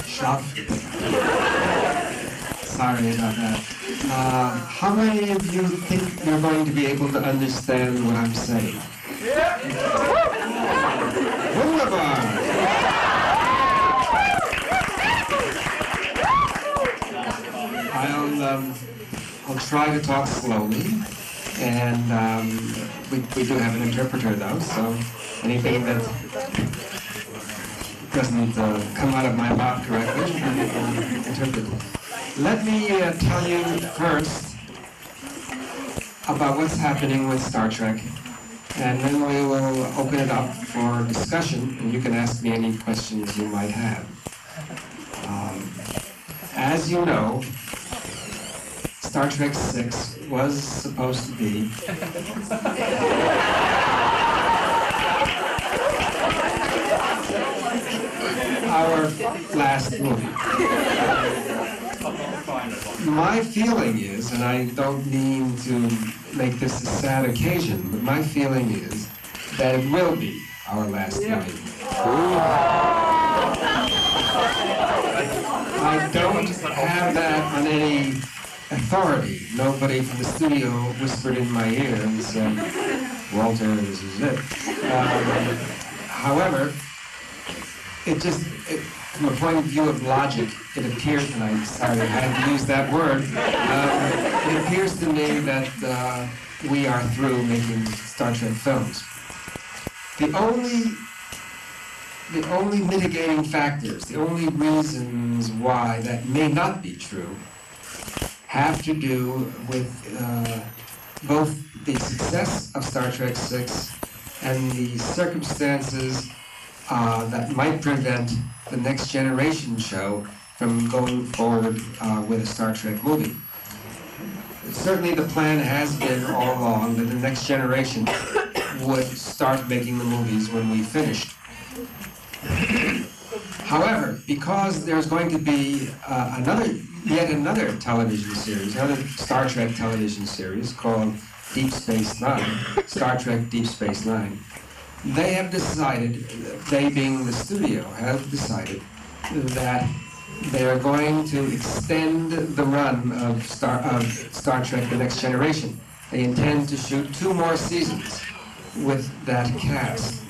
Shop. Sorry about that. How many of you think you're going to be able to understand what I'm saying? Wunderbar! I'll try to talk slowly, and we do have an interpreter though, so anything that doesn't come out of my mouth correctly will be interpreted. Let me tell you first about what's happening with Star Trek, and then we will open it up for discussion, and you can ask me any questions you might have. As you know, Star Trek 6 was supposed to be our last movie. My feeling is, and I don't mean to make this a sad occasion, but my feeling is that it will be our last movie. I don't have that on any authority. Nobody from the studio whispered in my ear and said, Walter, this is it. However, from a point of view of logic, it appears, and I'm sorry I had to use that word, it appears to me that we are through making Star Trek films. The only mitigating factors, the only reasons why that may not be true, have to do with both the success of Star Trek 6 and the circumstances that might prevent the Next Generation show from going forward with a Star Trek movie. Certainly the plan has been all along that the Next Generation would start making the movies when we finished. However, because there's going to be yet another television series, another Star Trek television series called Deep Space Nine, Star Trek Deep Space Nine, they have decided, they being the studio, have decided that they are going to extend the run of Star Trek The Next Generation. They intend to shoot 2 more seasons with that cast.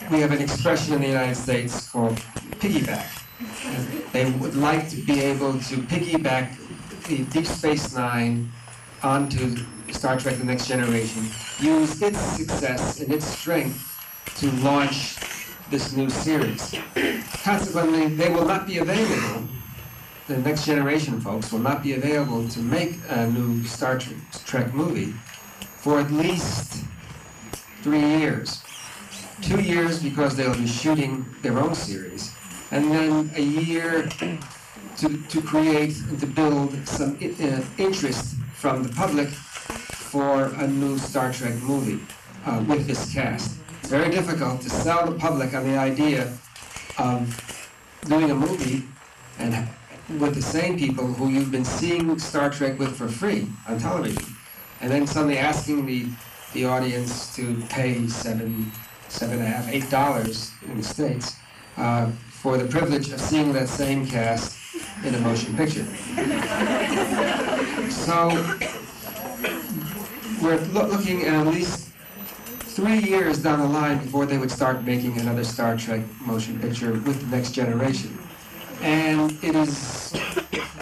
We have an expression in the United States called piggyback. They would like to be able to piggyback the Deep Space Nine onto Star Trek The Next Generation, use its success and its strength to launch this new series. Consequently, they will not be available, the Next Generation folks will not be available to make a new Star Trek movie for at least 3 years. 2 years because they'll be shooting their own series, and then a year to create and to build some interest from the public for a new Star Trek movie with this cast. It's very difficult to sell the public on the idea of doing a movie and with the same people who you've been seeing Star Trek with for free on television, and then suddenly asking the audience to pay $7.5, $8 in the States for the privilege of seeing that same cast in a motion picture. So we're looking at least 3 years down the line before they would start making another Star Trek motion picture with the Next Generation. And it is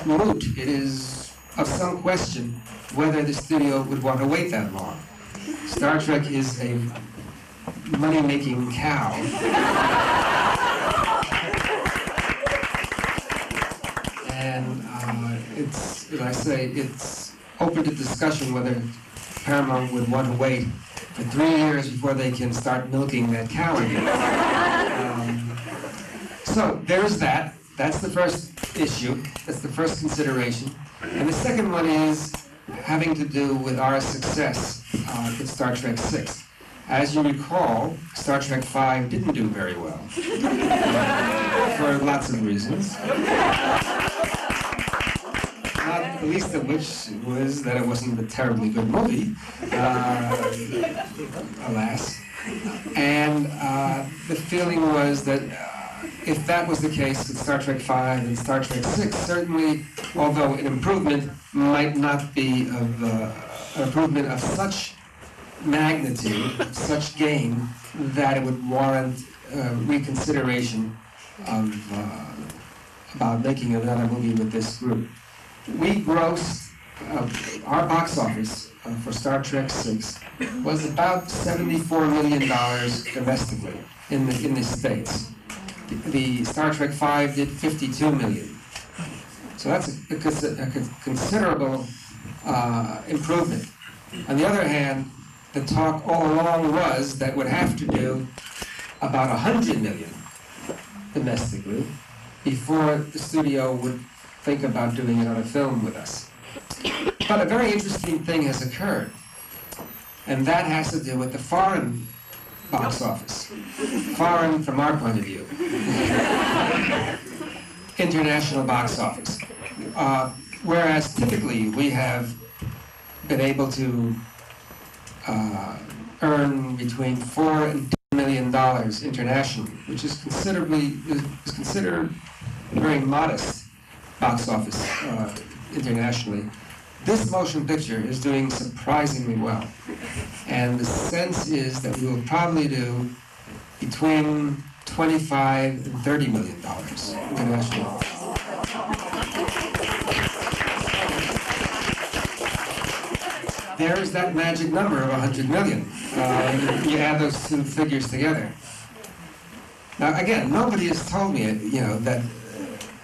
moot, it is of some question whether the studio would want to wait that long. Star Trek is a money-making cow. And it's, as I say, it's open to discussion whether Paramount would want to wait for 3 years before they can start milking that cow again. So there's that. That's the first issue. That's the first consideration. And the second one is having to do with our success with Star Trek 6. As you recall, Star Trek 5 didn't do very well for lots of reasons. Not the least of which was that it wasn't a terribly good movie, alas. And the feeling was that if that was the case with Star Trek V and Star Trek VI, certainly, although an improvement might not be of an improvement of such magnitude, such gain, that it would warrant reconsideration of about making another movie with this group. We grossed, our box office for Star Trek VI was about $74 million domestically in the States. The Star Trek V did 52 million. So that's a considerable improvement. On the other hand, the talk all along was that would have to do about 100 million domestically before the studio would think about doing another film with us. But a very interesting thing has occurred, and that has to do with the foreign box office. Foreign from our point of view. International box office. Whereas typically we have been able to earn between $4 and $10 million internationally, which is considered very modest box office internationally. This motion picture is doing surprisingly well, and the sense is that we will probably do between $25 and $30 million internationally. There's that magic number of 100 million. You add those two figures together. Now, again, nobody has told me, that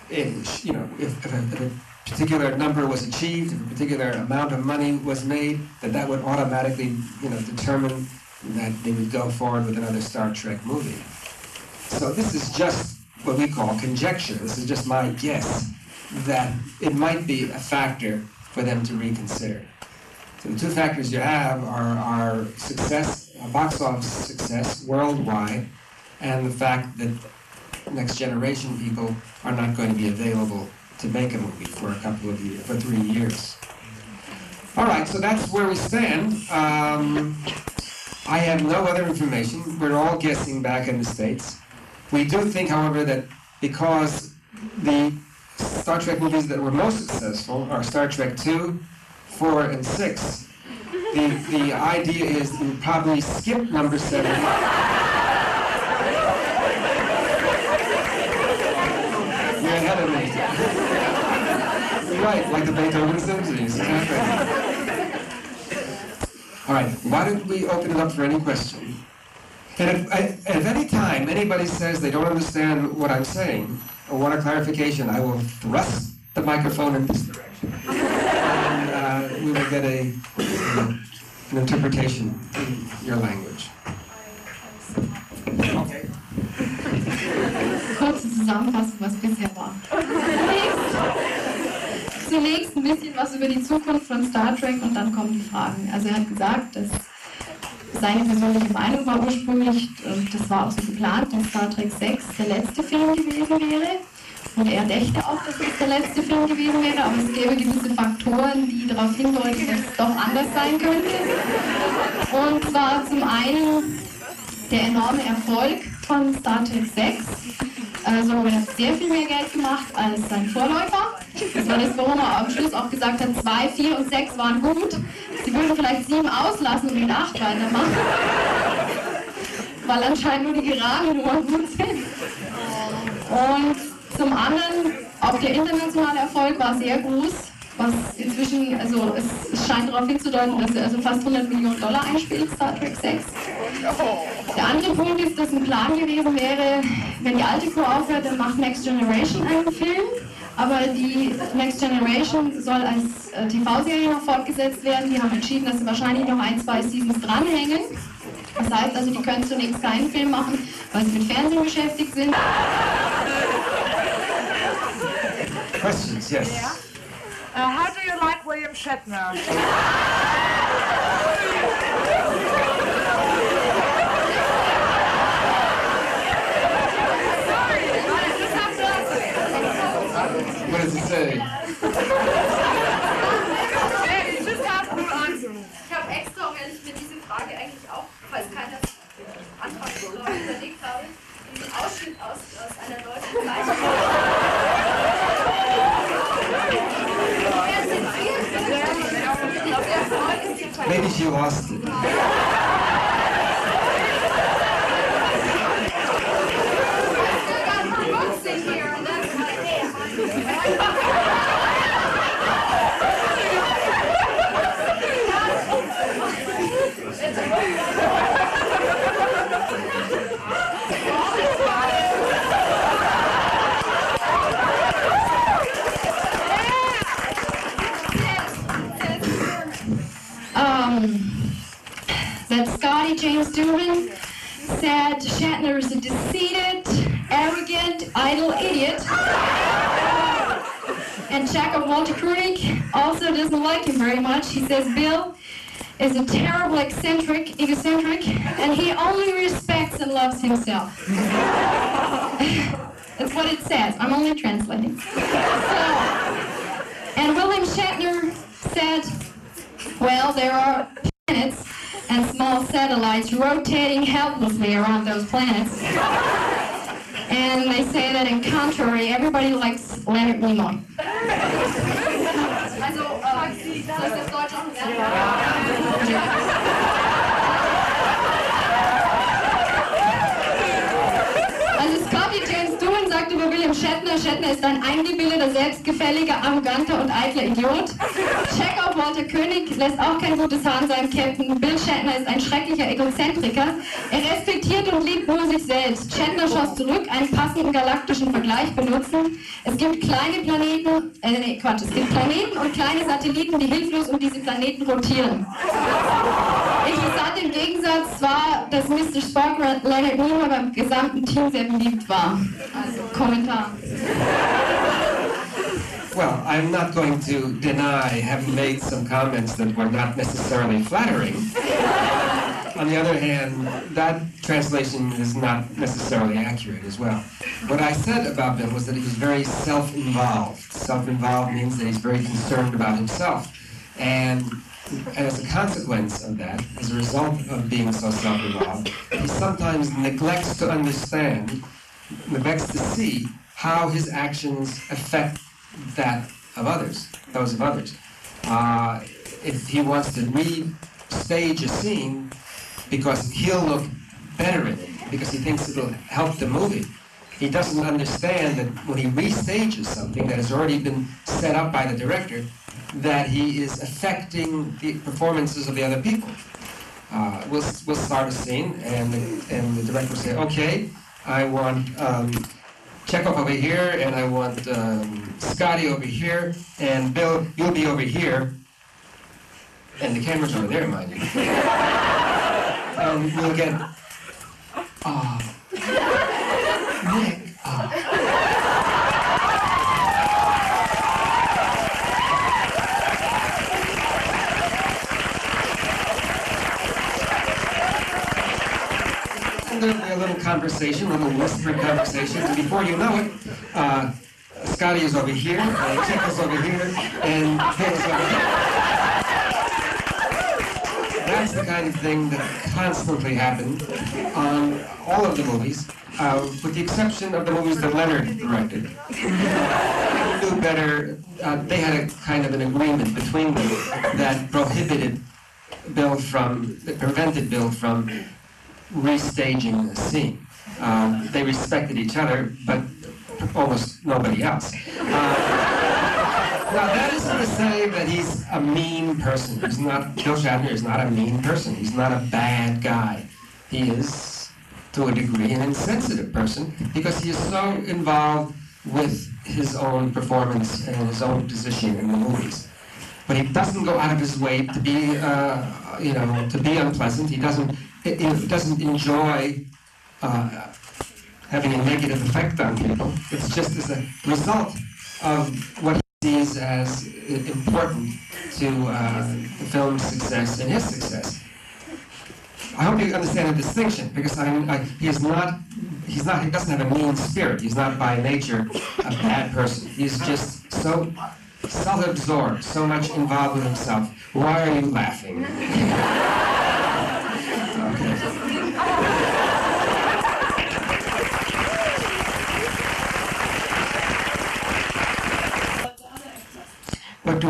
if a particular number was achieved, if a particular amount of money was made, that would automatically, determine that they would go forward with another Star Trek movie. So this is just what we call conjecture. This is just my guess that it might be a factor for them to reconsider. So the two factors you have are success, box office success worldwide, and the fact that next generation people are not going to be available to make a movie for a couple of years, for 3 years. All right, so that's where we stand. I have no other information. We're all guessing back in the States. We do think, however, that because the Star Trek movies that were most successful are Star Trek II, 4, and 6, the idea is to probably skip number 7. You're ahead of me. Right, like the Beethoven symphonies. All right, why don't we open it up for any question? And if at any time anybody says they don't understand what I'm saying or want a clarification, I will thrust the microphone in this direction. And we will get an interpretation in your language. Okay. Kurze Zusammenfassung, was bisher war. Zunächst ein bisschen was über die Zukunft von Star Trek und dann kommen die Fragen. Also er hat gesagt, dass seine persönliche Meinung war ursprünglich, und das war auch so geplant, dass Star Trek 6 der letzte Film gewesen wäre. Und er dächte auch, dass es der letzte Film gewesen wäre, aber es gäbe gewisse Faktoren, die darauf hindeuten, dass es doch anders sein könnte. Und zwar zum einen der enorme Erfolg von Star Trek 6. Also er hat sehr viel mehr Geld gemacht als sein Vorläufer. Das war das, warum er am Schluss auch gesagt hat, 2, 4 und 6 waren gut. Sie würden vielleicht 7 auslassen und mit 8 weitermachen. Weil anscheinend nur die geraden Nummern gut sind. Und zum anderen, auch der internationale Erfolg war sehr groß, was inzwischen, also es scheint darauf hinzudeuten, dass er also fast $100 Millionen einspielt, Star Trek 6. Der andere Punkt ist, dass ein Plan gewesen wäre, wenn die alte Crew aufhört, dann macht Next Generation einen Film, aber die Next Generation soll als TV-Serie noch fortgesetzt werden. Die haben entschieden, dass sie wahrscheinlich noch 1, 2 Seasons dranhängen. Das heißt also, die können zunächst keinen Film machen, weil sie mit Fernsehen beschäftigt sind. Questions, yes. Yeah. How do you like William Shatner? Sorry, I just have to answer. What does it say? You just have to answer. Ich habe extra, um ehrlich, mir diese Frage eigentlich auch, falls keiner Anfang so überlegt habe, diesen Ausschnitt aus einer deutschen Zeitung. Maybe she lost it. That Scotty James Doohan said Shatner is a conceited, arrogant, idle idiot. And Checkov Walter Koenig also doesn't like him very much. He says Bill is a terrible egocentric, and he only respects and loves himself. That's what it says. I'm only translating. And William Shatner said, well, there are planets and small satellites rotating helplessly around those planets. And they say that in contrary, everybody likes Leonard Nimoy. Also, soll ich das Deutsch auch lernen? Also Scotty James Doohan sagt über William Shatner, Shatner ist ein eingebildeter, selbstgefälliger, arroganter und eitler Idiot. Checkov Walter Koenig lässt auch kein gutes Haar an seinem Captain. Bill Shatner ist ein schrecklicher Egozentriker. Er respektiert und liebt nur sich selbst. Shatner schoss zurück, einen passenden galaktischen Vergleich benutzen. Es gibt kleine Planeten, es gibt Planeten und kleine Satelliten, die hilflos um diese Planeten rotieren. Interessant im Gegensatz war, dass Mr. Spock Leonard Nimoy beim gesamten Team sehr beliebt war. Also Kommentar. Well, I'm not going to deny having made some comments that were not necessarily flattering. On the other hand, that translation is not necessarily accurate as well. What I said about Bill was that he was very self-involved. Self-involved means that he's very concerned about himself. And as a consequence of that, as a result of being so self-involved, he sometimes neglects to understand, neglects to see how his actions affect that of others, those of others. If he wants to restage a scene because he'll look better in it, because he thinks it'll help the movie, he doesn't understand that when he restages something that has already been set up by the director, that he is affecting the performances of the other people. We'll start a scene, and the director will say, okay, I want Checkov over here, and I want Scotty over here, and Bill, you'll be over here, and the camera's over there, mind you. And we'll get, Nick, There'll be a little conversation, a little whispering conversation, and before you know it, Scotty is over here, Checkov's over here, and Bill's over here. That's the kind of thing that constantly happened on all of the movies, with the exception of the movies that Leonard directed. He knew better. They had a kind of an agreement between them that prevented Bill from restaging the scene. They respected each other, but almost nobody else. Now that isn't to say that he's a mean person. Bill Shatner is not a mean person. He's not a bad guy. He is, to a degree, an insensitive person because he is so involved with his own performance and his own position in the movies. But he doesn't go out of his way to be, to be unpleasant. He doesn't enjoy having a negative effect on people. It's just as a result of what he sees as important to the film's success and his success. I hope you understand the distinction, because he doesn't have a mean spirit. He's not by nature a bad person. He's just so self-absorbed, so much involved with himself. Why are you laughing? Okay.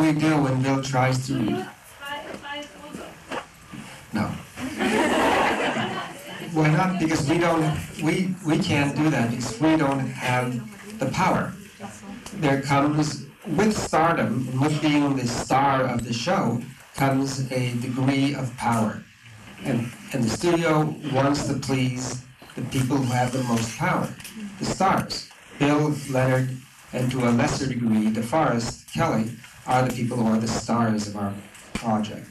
we do when Bill tries to... No. Why not? Because we can't do that because we don't have the power. There comes, with stardom, and with being the star of the show, comes a degree of power. And the studio wants to please the people who have the most power, the stars. Bill, Leonard, and to a lesser degree, DeForest, Kelly, are the people who are the stars of our project.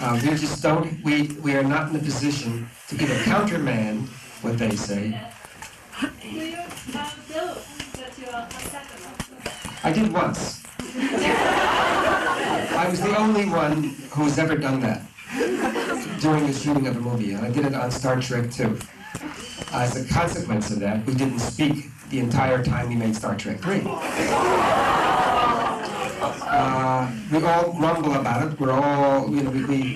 We just don't, we are not in a position to either countermand what they say. I did once. I was the only one who's ever done that during the shooting of a movie, and I did it on Star Trek 2. As a consequence of that, we didn't speak the entire time we made Star Trek 3. We all grumble about it. We're all, we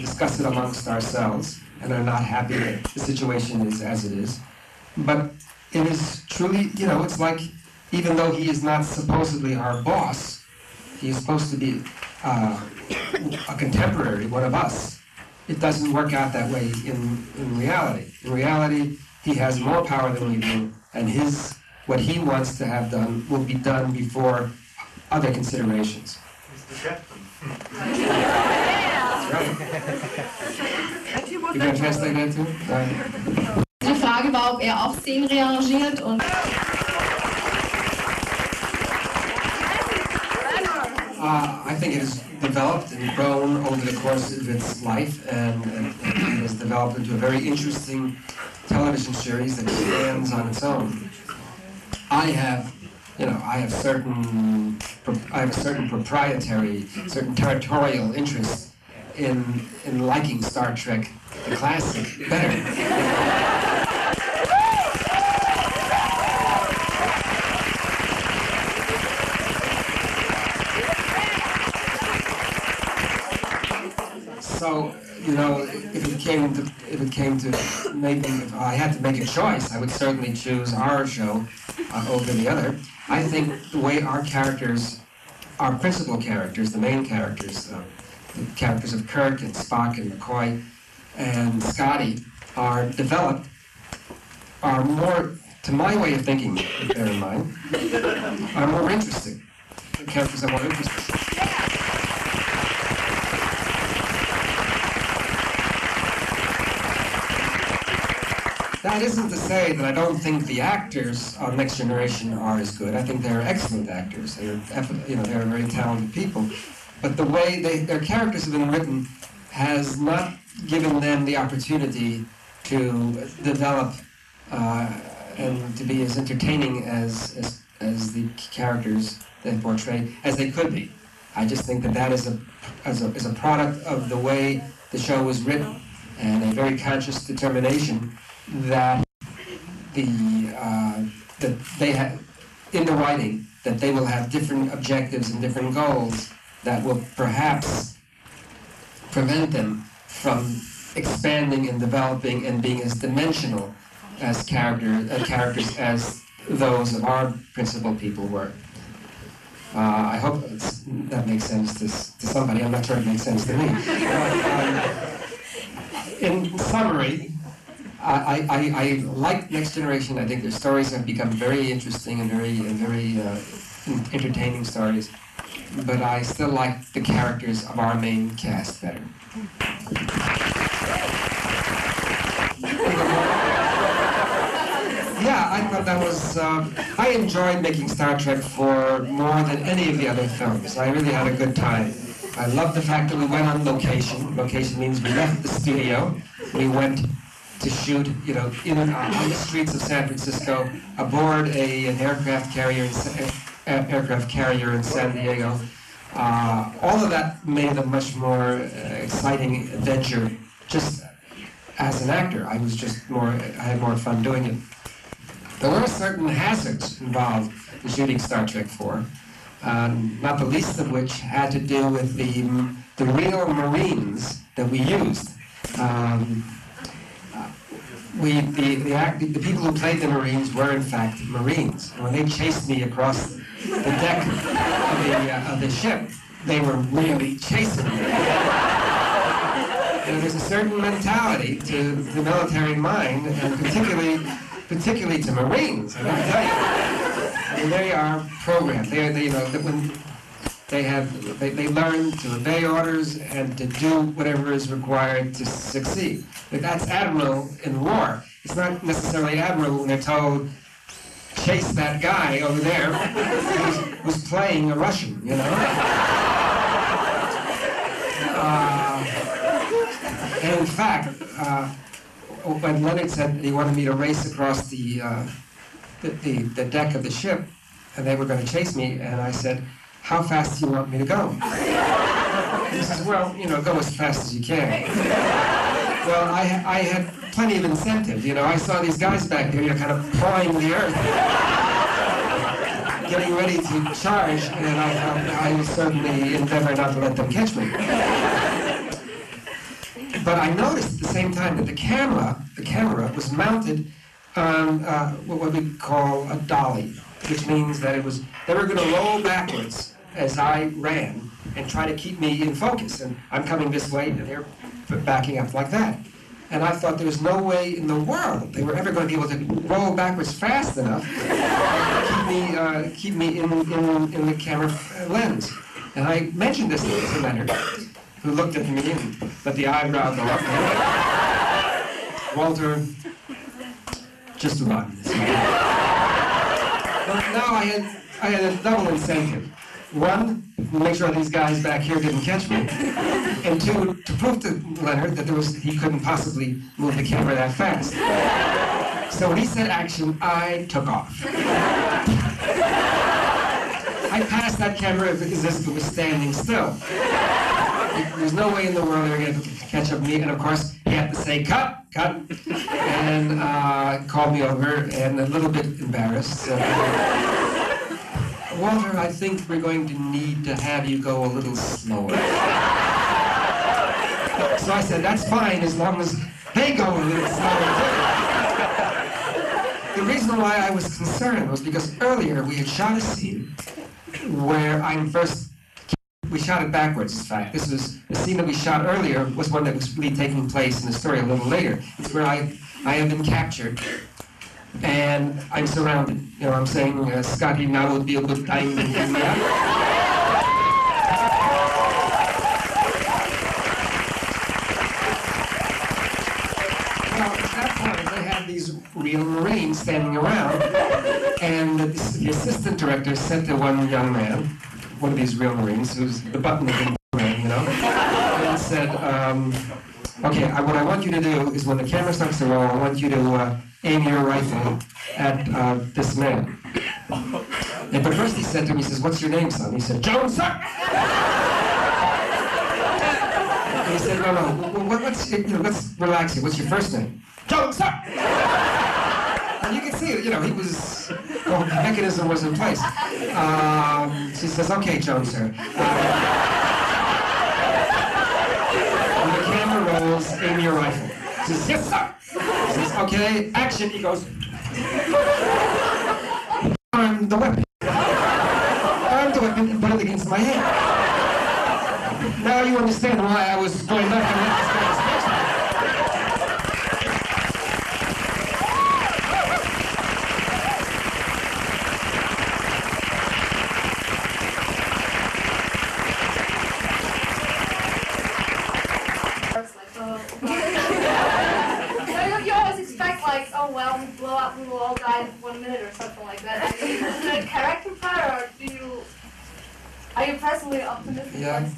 discuss it amongst ourselves and are not happy that the situation is as it is. But it is truly, it's like, even though he is not supposedly our boss, he is supposed to be a contemporary, one of us. It doesn't work out that way in reality. In reality, he has more power than we do, and what he wants to have done will be done before other considerations. He's the captain. That's right. You can translate that too? Die Frage war, ob auch Szenen rearrangiert und I think it has developed and grown over the course of its life, and it has developed into a very interesting television series that stands on its own. I have a certain proprietary, certain territorial interest in liking Star Trek, the classic, better. So, if it came to maybe if I had to make a choice, I would certainly choose our show over the other. I think the way our characters, our principal characters, the main characters, the characters of Kirk and Spock and McCoy and Scotty are developed, are more, to my way of thinking, bear in mind, are more interesting. The characters are more interesting. That isn't to say that I don't think the actors on Next Generation are as good. I think they're excellent actors. They're very talented people. But the way their characters have been written has not given them the opportunity to develop and to be as entertaining as the characters they portray as they could be. I just think that is a product of the way the show was written and a very conscious determination that that they have in the writing, that they will have different objectives and different goals that will perhaps prevent them from expanding and developing and being as dimensional as characters as those of our principal people were. I hope that makes sense to somebody. I'm not sure it makes sense to me. In summary, I like Next Generation. I think their stories have become very interesting and very entertaining stories. But I still like the characters of our main cast better. Yeah, I thought that was... I enjoyed making Star Trek for more than any of the other films. I really had a good time. I love the fact that we went on location. Location means we left the studio. We went to shoot, on the streets of San Francisco, aboard an aircraft carrier in San Diego. All of that made a much more exciting adventure. Just as an actor, I had more fun doing it. There were certain hazards involved in shooting Star Trek 4, not the least of which had to do with the real Marines that we used. The people who played the Marines were in fact Marines. And when they chased me across the deck of the ship, they were really chasing me. There's a certain mentality to the military mind, and particularly to Marines. I can tell you, I mean, they are programmed. They learn to obey orders and to do whatever is required to succeed. But that's admirable in war. It's not necessarily admirable when they're told, chase that guy over there who's playing a Russian, you know? And in fact, when Leonard said he wanted me to race across the deck of the ship, and they were going to chase me, and I said, how fast do you want me to go? He says, well, you know, go as fast as you can. Well, I had plenty of incentive, you know. I saw these guys back there, you know, kind of pawing the earth, getting ready to charge, and I will certainly endeavor not to let them catch me. But I noticed at the same time that the camera was mounted on what we call a dolly, which means that they were going to roll backwards as I ran and try to keep me in focus. And I'm coming this way, and they're backing up like that. And I thought there was no way in the world they were ever going to be able to roll backwards fast enough to keep me in the camera lens. And I mentioned this to Leonard, who looked at me and let the eyebrow go up. Walter, just run. Well, now I had a double incentive. One, to make sure these guys back here didn't catch me. And two, to prove to Leonard that he couldn't possibly move the camera that fast. So when he said action, I took off. I passed that camera as if it was standing still. There's no way in the world they were going to catch up with me. And of course, he had to say, cut, and called me over, and a little bit embarrassed. Walter, I think we're going to need to have you go a little slower. So I said, that's fine, as long as they go a little slower too. The reason why I was concerned was because earlier we had shot a scene where we shot it backwards, in fact. This was the scene that we shot earlier was one that was really taking place in the story a little later. It's where I have been captured. And I'm surrounded. You know, I'm saying, Scotty, now would be a good time to get me out. Well, at that point, they had these real Marines standing around, and the assistant director said to one young man, one of these real Marines, who's the button-looking man, you know, and said, okay, what I want you to do is when the camera starts to roll, I want you to aim your rifle at this man. But first he said to me, he says, what's your name, son? He said, Jones, sir! And he said, no, let's relax here. What's your first name? Jones, sir! And you can see it, you know, the mechanism was in place. She says, okay, Jones, sir. When the camera rolls, aim your rifle. He says, yes, sir! He says, okay, action. He goes, arm the weapon. Arm the weapon and put it against my head. Now you understand why I was going back and let this guy's oh well, we blow up, we will all die in 1 minute or something like that. Is it a character part, or are you personally optimistic? Yeah.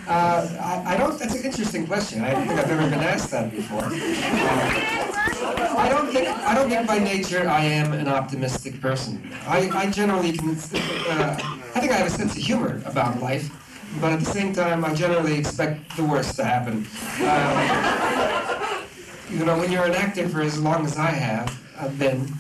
I don't. That's an interesting question. I don't think I've ever been asked that before. I don't think by nature I am an optimistic person. I generally can. I think I have a sense of humor about life, but at the same time, I generally expect the worst to happen. You know, when you're an actor for as long as I have been,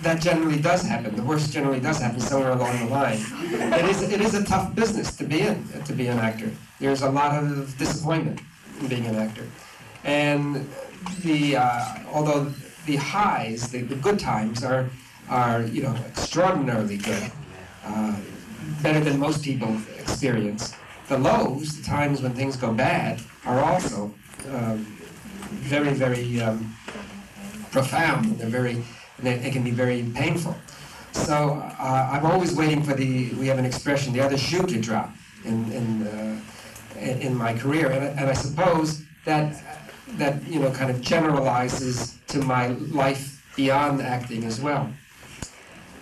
that generally does happen. The worst generally does happen somewhere along the line. It is a tough business to be in, to be an actor. There's a lot of disappointment in being an actor. And although the highs, the good times are you know, extraordinarily good, better than most people experience. the lows, the times when things go bad, are also very, very profound. They can be very painful. So I'm always waiting for we have an expression, the other shoe to drop in my career, and I suppose that kind of generalizes to my life beyond acting as well.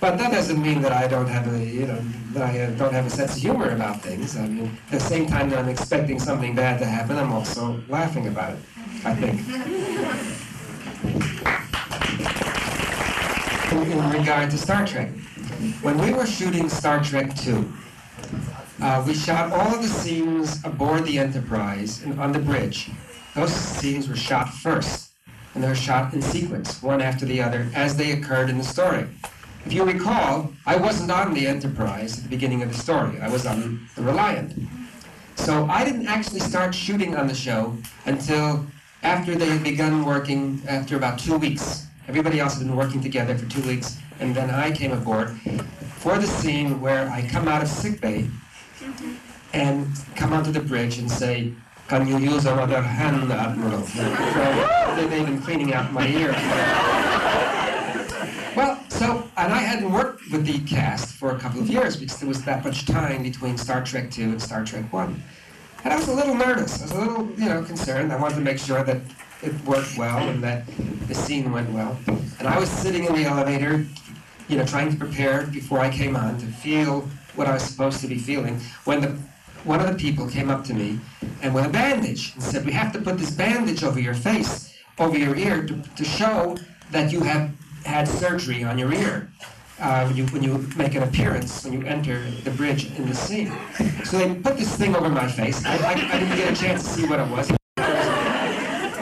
But that doesn't mean that I don't have a sense of humor about things. I mean, at the same time that I'm expecting something bad to happen, I'm also laughing about it, I think. In regard to Star Trek, when we were shooting Star Trek II, we shot all of the scenes aboard the Enterprise and on the bridge. Those scenes were shot first, and they were shot in sequence, one after the other, as they occurred in the story. If you recall, I wasn't on the Enterprise at the beginning of the story. I was on the Reliant. So I didn't actually start shooting on the show until after they had begun working, after about 2 weeks. Everybody else had been working together for 2 weeks, and then I came aboard for the scene where I come out of sickbay and come onto the bridge and say, "Can you use another hand, Admiral?" They've been cleaning out my ear. Well, and I hadn't worked with the cast for a couple of years because there was that much time between Star Trek II and Star Trek I. And I was a little nervous. I was a little, concerned. I wanted to make sure that it worked well and that the scene went well. And I was sitting in the elevator, trying to prepare before I came on to feel what I was supposed to be feeling, when one of the people came up to me and with a bandage and said, "We have to put this bandage over your face, over your ear, to show that you have had surgery on your ear when you make an appearance, when you enter the bridge in the scene." So they put this thing over my face. I didn't get a chance to see what it was.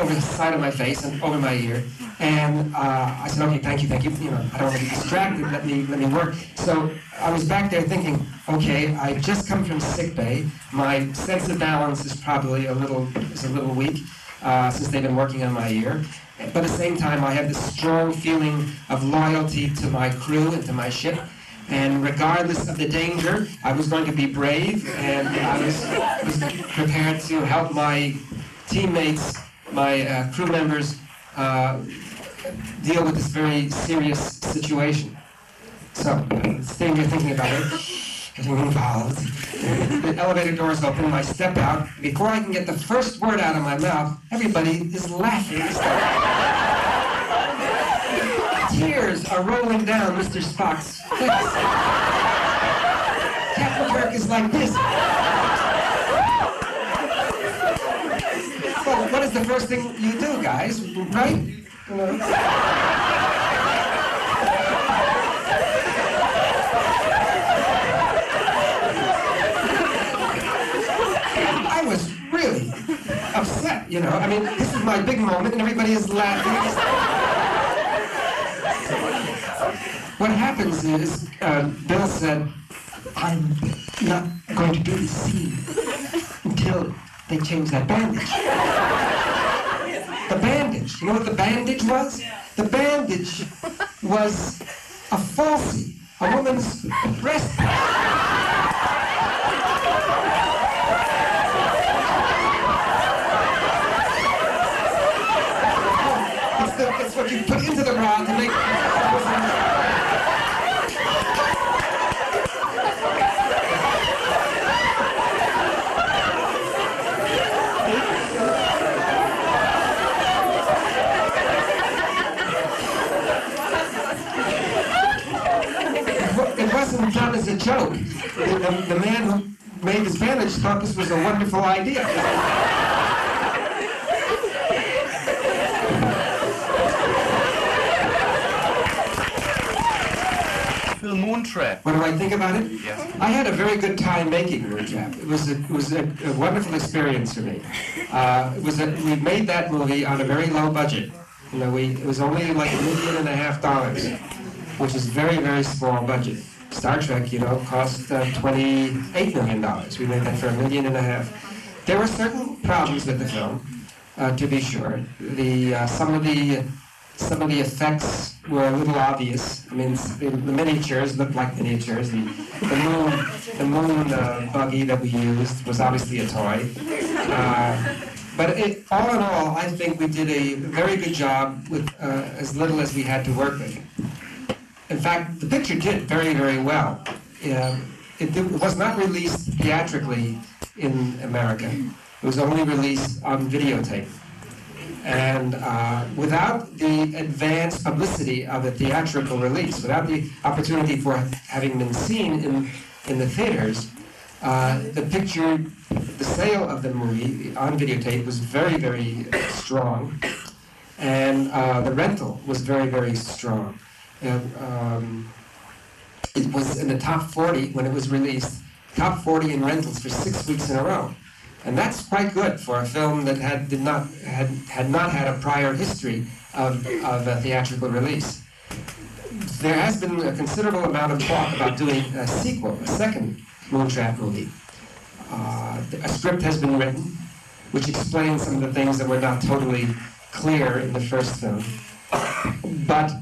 Over the side of my face and over my ear. And I said, "Okay, thank you. I don't want to be distracted. Let me work." So I was back there thinking, okay, I've just come from sick bay. My sense of balance is probably a little weak since they've been working on my ear. But at the same time, I have this strong feeling of loyalty to my crew and to my ship. And regardless of the danger, I was going to be brave, and I was prepared to help my teammates, my crew members, deal with this very serious situation. So, staying here thinking about it, getting involved. The elevator doors open, I step out. Before I can get the first word out of my mouth, everybody is laughing. Tears are rolling down Mr. Spock's face. Captain Kirk is like this. Well, what is the first thing you do, guys? Right? I was really upset, I mean, this is my big moment and everybody is laughing. What happens is, Bill said, "I'm not going to do the scene until they change that bandage." The bandage. You know what the bandage was? The bandage was a falsie, a woman's breast. It's what you put into the bra to make. It wasn't done as a joke. The man who made this bandage thought this was a wonderful idea. Moontrap. What do I think about it? Yes. I had a very good time making Moontrap. It was a wonderful experience for me. We made that movie on a very low budget. It was only like $1.5 million, which is very, very small budget. Star Trek, cost $28 million. We made that for $1.5 million. There were certain problems with the film, to be sure. Some of the some of the effects were a little obvious. I mean, the miniatures looked like miniatures. And the moon buggy that we used was obviously a toy. But all in all, I think we did a very good job with as little as we had to work with. In fact, the picture did very, very well. It was not released theatrically in America. It was only released on videotape. And without the advanced publicity of a theatrical release, without the opportunity for having been seen in the theaters, the picture, the sale of the movie on videotape was very, very strong, and the rental was very, very strong. It was in the top 40 when it was released, top 40 in rentals for 6 weeks in a row. And that's quite good for a film that had not had a prior history of a theatrical release. There has been a considerable amount of talk about doing a sequel, a second Moontrap movie. A script has been written, which explains some of the things that were not totally clear in the first film. But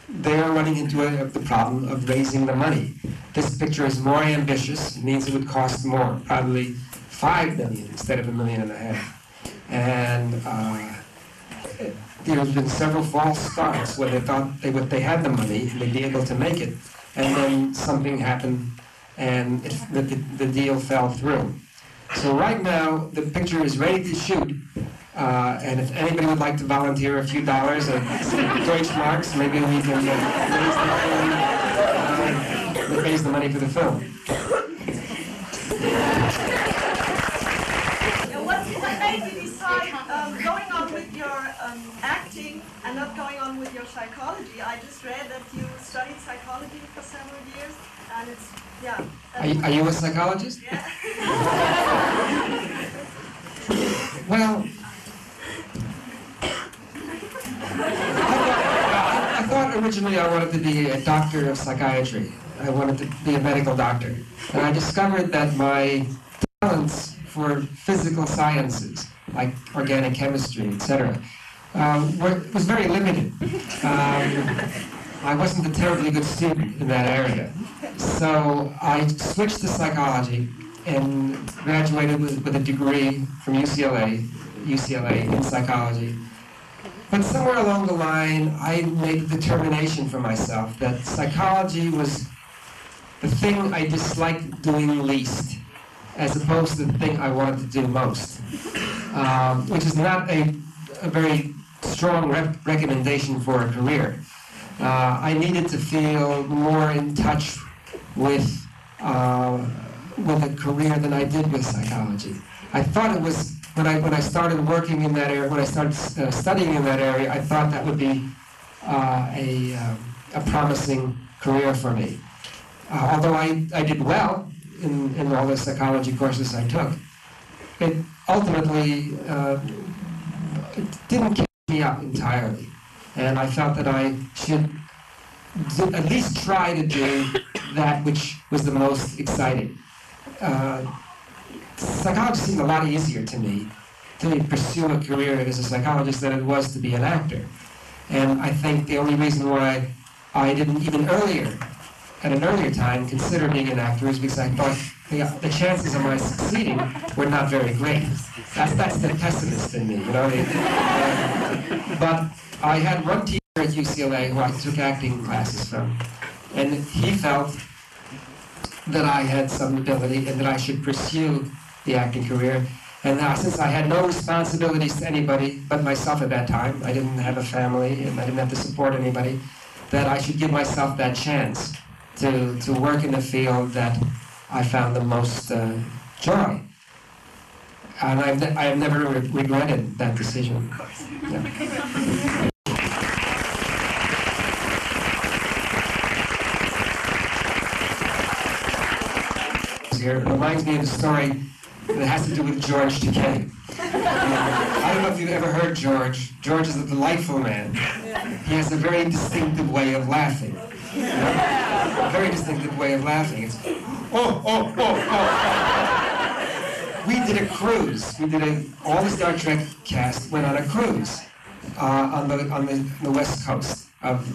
they are running into the problem of raising the money. This picture is more ambitious. It means it would cost more, probably $5 million instead of $1.5 million. And there have been several false starts where they thought they had the money and they'd be able to make it, and then something happened and the deal fell through. So right now the picture is ready to shoot, and if anybody would like to volunteer a few dollars or Deutschmarks, maybe we can raise the money for the film. What made you decide going on with your acting and not going on with your psychology? I just read that you studied psychology for several years, and it's, yeah. Are you a psychologist? Yeah. Well, I thought originally I wanted to be a doctor of psychiatry. I wanted to be a medical doctor. And I discovered that my talents for physical sciences, like organic chemistry, etc., was very limited. I wasn't a terribly good student in that area. So I switched to psychology and graduated with a degree from UCLA in psychology. But somewhere along the line, I made a determination for myself that psychology was the thing I disliked doing least, as opposed to the thing I wanted to do most, which is not a very strong recommendation for a career. I needed to feel more in touch with a career than I did with psychology. I thought it was, when I started working in that area, when I started studying in that area, I thought that would be a promising career for me. Although I did well in all the psychology courses I took, it ultimately it didn't keep me up entirely. And I felt that I should at least try to do that which was the most exciting. Psychology seemed a lot easier to me to pursue a career as a psychologist than it was to be an actor. And I think the only reason why I didn't even at an earlier time, consider being an actor is because I thought the chances of my succeeding were not very great. That's the pessimist in me, you know. But I had one teacher at UCLA who I took acting classes from, and he felt that I had some ability and that I should pursue the acting career. And now, since I had no responsibilities to anybody but myself at that time, I didn't have a family and I didn't have to support anybody, that I should give myself that chance to work in the field that I found the most joy. And I have never regretted that decision. Yeah. Here it reminds me of a story that has to do with George Takei. I don't know if you've ever heard George. George is a delightful man. He has a very distinctive way of laughing. You know? A very distinctive way of laughing. It's, oh. We did a cruise. All the Star Trek cast went on a cruise. on the west coast of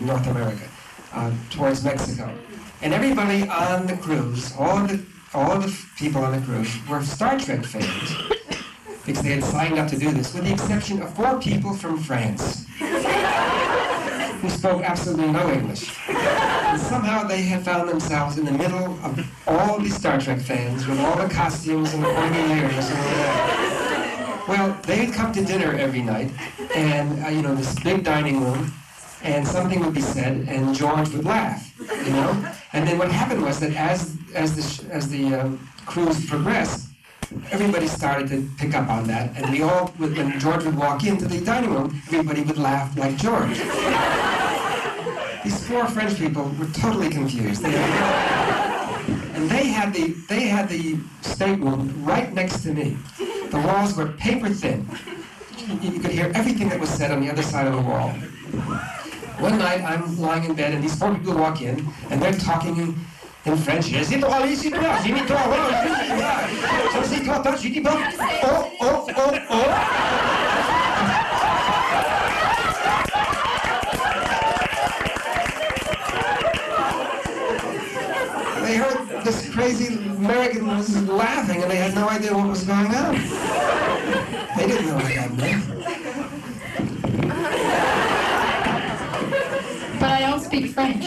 North America, towards Mexico. And everybody on the cruise, all the people on the cruise were Star Trek fans, because they had signed up to do this, with the exception of 4 people from France, who spoke absolutely no English. And somehow they had found themselves in the middle of all these Star Trek fans, with all the costumes and the pointy ears and all that. Well, they'd come to dinner every night, and this big dining room, and something would be said, and George would laugh, And then what happened was that as the cruise progressed, everybody started to pick up on that, and when George would walk into the dining room, everybody would laugh like George. These 4 French people were totally confused. And they had the stateroom right next to me. The walls were paper thin. You could hear everything that was said on the other side of the wall. One night I'm lying in bed and these 4 people walk in and they're talking in French. They heard this crazy American was laughing and they had no idea what was going on. They didn't know what that meant. But I don't speak French.